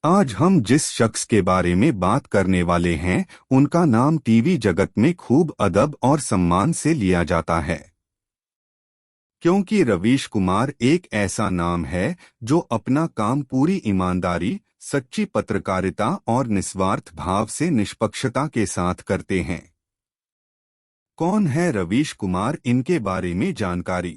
आज हम जिस शख्स के बारे में बात करने वाले हैं, उनका नाम टीवी जगत में खूब अदब और सम्मान से लिया जाता है। क्योंकि रवीश कुमार एक ऐसा नाम है जो अपना काम पूरी ईमानदारी, सच्ची पत्रकारिता और निस्वार्थ भाव से निष्पक्षता के साथ करते हैं। कौन है रवीश कुमार, इनके बारे में जानकारी।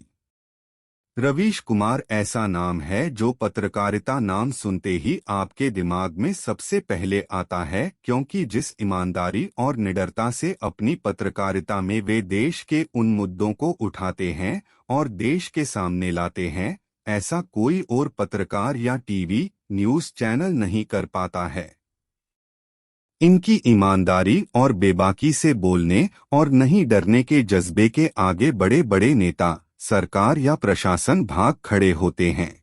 रवीश कुमार ऐसा नाम है जो पत्रकारिता नाम सुनते ही आपके दिमाग में सबसे पहले आता है, क्योंकि जिस ईमानदारी और निडरता से अपनी पत्रकारिता में वे देश के उन मुद्दों को उठाते हैं और देश के सामने लाते हैं, ऐसा कोई और पत्रकार या टीवी न्यूज़ चैनल नहीं कर पाता है। इनकी ईमानदारी और बेबाकी से बोलने और नहीं डरने के जज्बे के आगे बड़े बड़े नेता, सरकार या प्रशासन भाग खड़े होते हैं।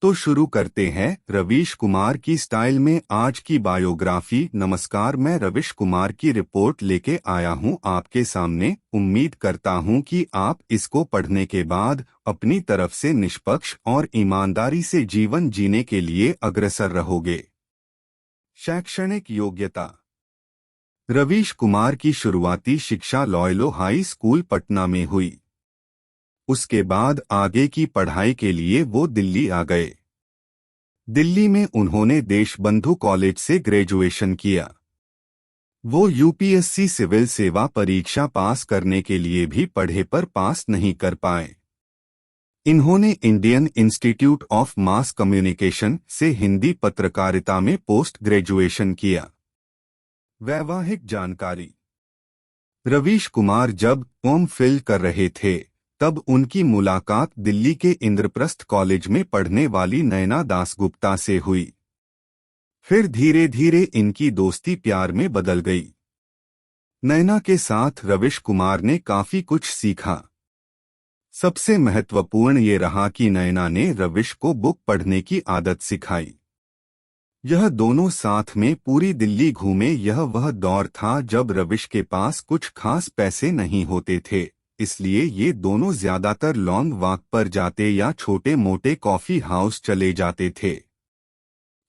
तो शुरू करते हैं रवीश कुमार की स्टाइल में आज की बायोग्राफी। नमस्कार, मैं रवीश कुमार की रिपोर्ट लेके आया हूं आपके सामने। उम्मीद करता हूं कि आप इसको पढ़ने के बाद अपनी तरफ से निष्पक्ष और ईमानदारी से जीवन जीने के लिए अग्रसर रहोगे। शैक्षणिक योग्यता। रवीश कुमार की शुरुआती शिक्षा लॉयलो हाई स्कूल पटना में हुई। उसके बाद आगे की पढ़ाई के लिए वो दिल्ली आ गए। दिल्ली में उन्होंने देशबंधु कॉलेज से ग्रेजुएशन किया। वो यूपीएससी सिविल सेवा परीक्षा पास करने के लिए भी पढ़े पर पास नहीं कर पाए। इन्होंने Indian institute of mass communication से हिंदी पत्रकारिता में पोस्ट ग्रेजुएशन किया। वैवाहिक जानकारी। रवीश कुमार जब एम.फिल कर रहे थे, तब उनकी मुलाकात दिल्ली के इंद्रप्रस्थ कॉलेज में पढ़ने वाली नैना दासगुप्ता से हुई। फिर धीरे धीरे इनकी दोस्ती प्यार में बदल गई। नैना के साथ रवीश कुमार ने काफी कुछ सीखा। सबसे महत्वपूर्ण ये रहा कि नैना ने रवीश को बुक पढ़ने की आदत सिखाई। यह दोनों साथ में पूरी दिल्ली घूमे। यह वह दौर था जब रवीश के पास कुछ खास पैसे नहीं होते थे, इसलिए ये दोनों ज्यादातर लॉन्ग वॉक पर जाते या छोटे मोटे कॉफी हाउस चले जाते थे।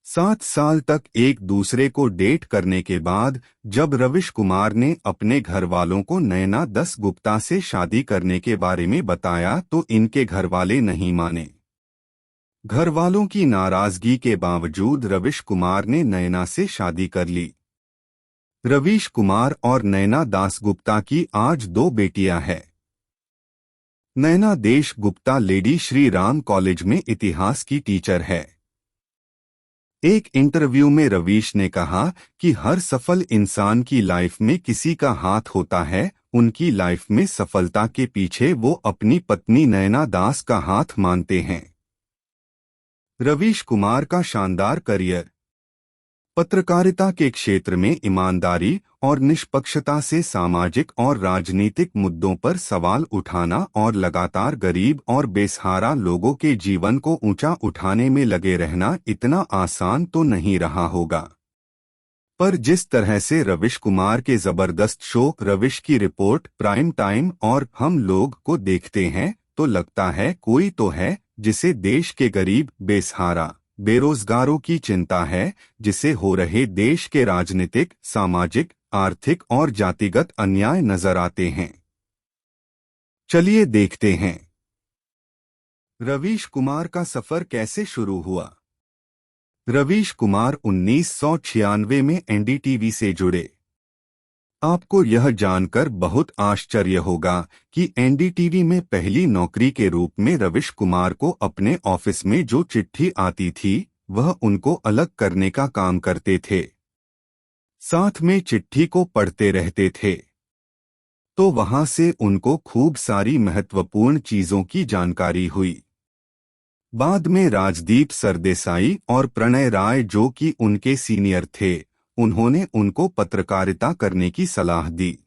7 साल तक एक दूसरे को डेट करने के बाद जब रवीश कुमार ने अपने घर वालों को नैना दासगुप्ता से शादी करने के बारे में बताया तो इनके घर वाले नहीं माने। घर वालों की नाराजगी के बावजूद रवीश कुमार ने नैना से शादी कर ली। रवीश कुमार और नैना दासगुप्ता की आज 2 बेटियां हैं। नैना दासगुप्ता लेडी श्री राम कॉलेज में इतिहास की टीचर है। एक इंटरव्यू में रवीश ने कहा कि हर सफल इंसान की लाइफ में किसी का हाथ होता है। उनकी लाइफ में सफलता के पीछे वो अपनी पत्नी नैना दास का हाथ मानते हैं। रवीश कुमार का शानदार करियर। पत्रकारिता के क्षेत्र में ईमानदारी और निष्पक्षता से सामाजिक और राजनीतिक मुद्दों पर सवाल उठाना और लगातार गरीब और बेसहारा लोगों के जीवन को ऊंचा उठाने में लगे रहना इतना आसान तो नहीं रहा होगा। पर जिस तरह से रवीश कुमार के जबरदस्त शो रवीश की रिपोर्ट, प्राइम टाइम और हम लोग को देखते हैं तो लगता है कोई तो है जिसे देश के गरीब, बेसहारा, बेरोजगारों की चिंता है, जिसे हो रहे देश के राजनीतिक, सामाजिक, आर्थिक और जातिगत अन्याय नजर आते हैं। चलिए देखते हैं रवीश कुमार का सफर कैसे शुरू हुआ। रवीश कुमार 1996 में एनडीटीवी से जुड़े। आपको यह जानकर बहुत आश्चर्य होगा कि एनडीटीवी में पहली नौकरी के रूप में रवीश कुमार को अपने ऑफिस में जो चिट्ठी आती थी वह उनको अलग करने का काम करते थे। साथ में चिट्ठी को पढ़ते रहते थे तो वहां से उनको खूब सारी महत्वपूर्ण चीजों की जानकारी हुई। बाद में राजदीप सरदेसाई और प्रणय राय, जो कि उनके सीनियर थे, उन्होंने उनको पत्रकारिता करने की सलाह दी।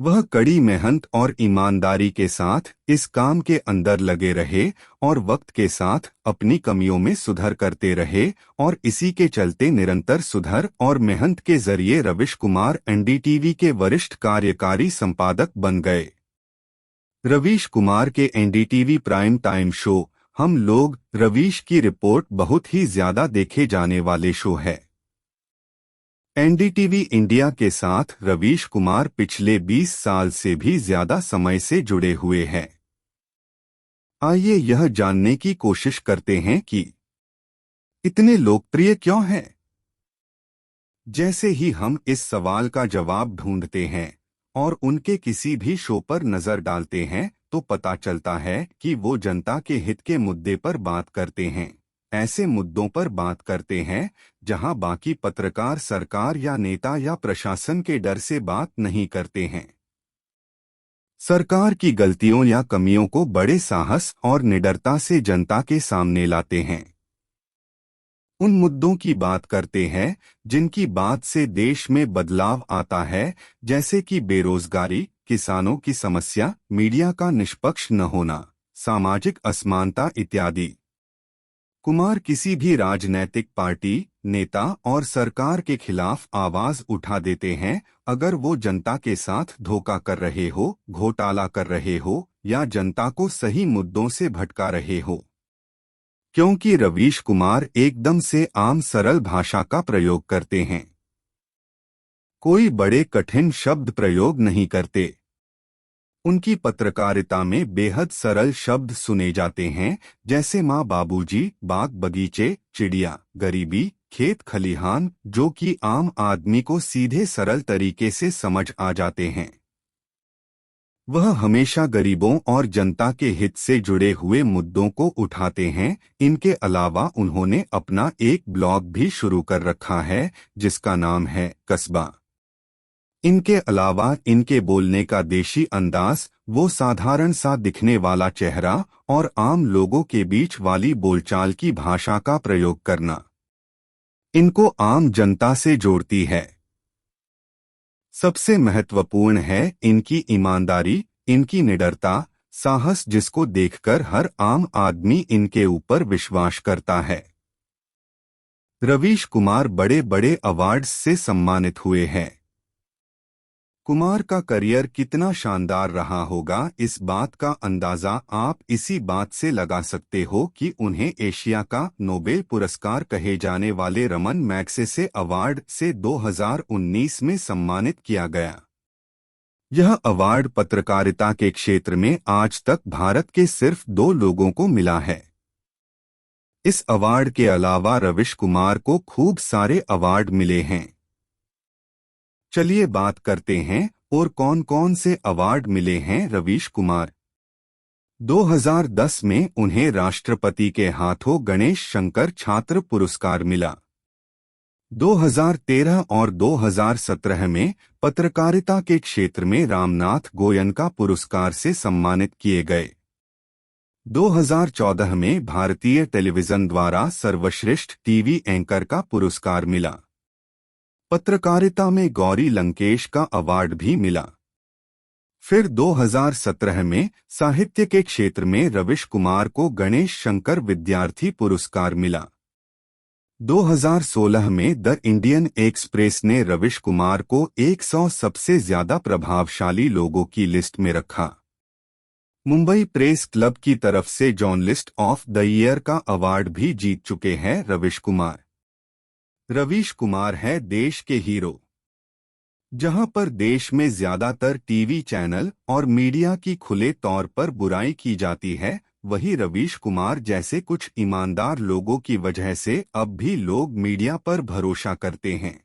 वह कड़ी मेहनत और ईमानदारी के साथ इस काम के अंदर लगे रहे और वक्त के साथ अपनी कमियों में सुधार करते रहे और इसी के चलते निरंतर सुधार और मेहनत के जरिए रवीश कुमार एनडीटीवी के वरिष्ठ कार्यकारी संपादक बन गए। रवीश कुमार के एनडीटीवी प्राइम टाइम शो हम लोग रवीश की रिपोर्ट बहुत ही ज्यादा देखे जाने वाले शो है। एनडीटीवी इंडिया के साथ रवीश कुमार पिछले 20 साल से भी ज्यादा समय से जुड़े हुए हैं। आइए यह जानने की कोशिश करते हैं कि इतने लोकप्रिय क्यों हैं। जैसे ही हम इस सवाल का जवाब ढूंढते हैं और उनके किसी भी शो पर नजर डालते हैं तो पता चलता है कि वो जनता के हित के मुद्दे पर बात करते हैं। ऐसे मुद्दों पर बात करते हैं जहां बाकी पत्रकार सरकार या नेता या प्रशासन के डर से बात नहीं करते हैं। सरकार की गलतियों या कमियों को बड़े साहस और निडरता से जनता के सामने लाते हैं। उन मुद्दों की बात करते हैं जिनकी बात से देश में बदलाव आता है, जैसे कि बेरोजगारी, किसानों की समस्या, मीडिया का निष्पक्ष न होना, सामाजिक असमानता इत्यादि। कुमार किसी भी राजनैतिक पार्टी, नेता और सरकार के खिलाफ आवाज उठा देते हैं अगर वो जनता के साथ धोखा कर रहे हो, घोटाला कर रहे हो या जनता को सही मुद्दों से भटका रहे हो। क्योंकि रवीश कुमार एकदम से आम सरल भाषा का प्रयोग करते हैं। कोई बड़े कठिन शब्द प्रयोग नहीं करते। उनकी पत्रकारिता में बेहद सरल शब्द सुने जाते हैं, जैसे माँ बाबूजी, बाग बगीचे, चिड़िया, गरीबी, खेत खलिहान, जो कि आम आदमी को सीधे सरल तरीके से समझ आ जाते हैं। वह हमेशा गरीबों और जनता के हित से जुड़े हुए मुद्दों को उठाते हैं। इनके अलावा उन्होंने अपना एक ब्लॉग भी शुरू कर रखा है जिसका नाम है कस्बा। इनके अलावा इनके बोलने का देशी अंदाज, वो साधारण सा दिखने वाला चेहरा और आम लोगों के बीच वाली बोलचाल की भाषा का प्रयोग करना इनको आम जनता से जोड़ती है। सबसे महत्वपूर्ण है इनकी ईमानदारी, इनकी निडरता, साहस, जिसको देखकर हर आम आदमी इनके ऊपर विश्वास करता है। रवीश कुमार बड़े बड़े अवार्ड्स से सम्मानित हुए हैं। कुमार का करियर कितना शानदार रहा होगा, इस बात का अंदाजा आप इसी बात से लगा सकते हो कि उन्हें एशिया का नोबेल पुरस्कार कहे जाने वाले रमन मैग्सेसे अवार्ड से 2019 में सम्मानित किया गया। यह अवार्ड पत्रकारिता के क्षेत्र में आज तक भारत के सिर्फ 2 लोगों को मिला है। इस अवार्ड के अलावा रवीश कुमार को खूब सारे अवार्ड मिले हैं। चलिए बात करते हैं और कौन कौन से अवार्ड मिले हैं रवीश कुमार। 2010 में उन्हें राष्ट्रपति के हाथों गणेश शंकर छात्र पुरस्कार मिला। 2013 और 2017 में पत्रकारिता के क्षेत्र में रामनाथ गोयनका पुरस्कार से सम्मानित किए गए। 2014 में भारतीय टेलीविजन द्वारा सर्वश्रेष्ठ टीवी एंकर का पुरस्कार मिला। पत्रकारिता में गौरी लंकेश का अवार्ड भी मिला। फिर 2017 में साहित्य के क्षेत्र में रवीश कुमार को गणेश शंकर विद्यार्थी पुरस्कार मिला। 2016 में द इंडियन एक्सप्रेस ने रवीश कुमार को 100 सबसे ज्यादा प्रभावशाली लोगों की लिस्ट में रखा। मुंबई प्रेस क्लब की तरफ से जर्नलिस्ट ऑफ द ईयर का अवार्ड भी जीत चुके हैं रवीश कुमार। रवीश कुमार है देश के हीरो। जहां पर देश में ज्यादातर टीवी चैनल और मीडिया की खुले तौर पर बुराई की जाती है, वही रवीश कुमार जैसे कुछ ईमानदार लोगों की वजह से अब भी लोग मीडिया पर भरोसा करते हैं।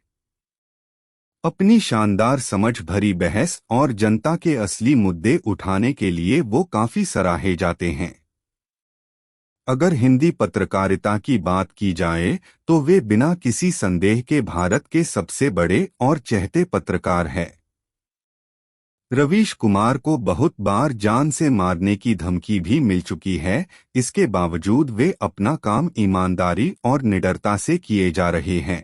अपनी शानदार समझ भरी बहस और जनता के असली मुद्दे उठाने के लिए वो काफी सराहे जाते हैं। अगर हिंदी पत्रकारिता की बात की जाए तो वे बिना किसी संदेह के भारत के सबसे बड़े और चहेते पत्रकार हैं। रवीश कुमार को बहुत बार जान से मारने की धमकी भी मिल चुकी है, इसके बावजूद वे अपना काम ईमानदारी और निडरता से किए जा रहे हैं।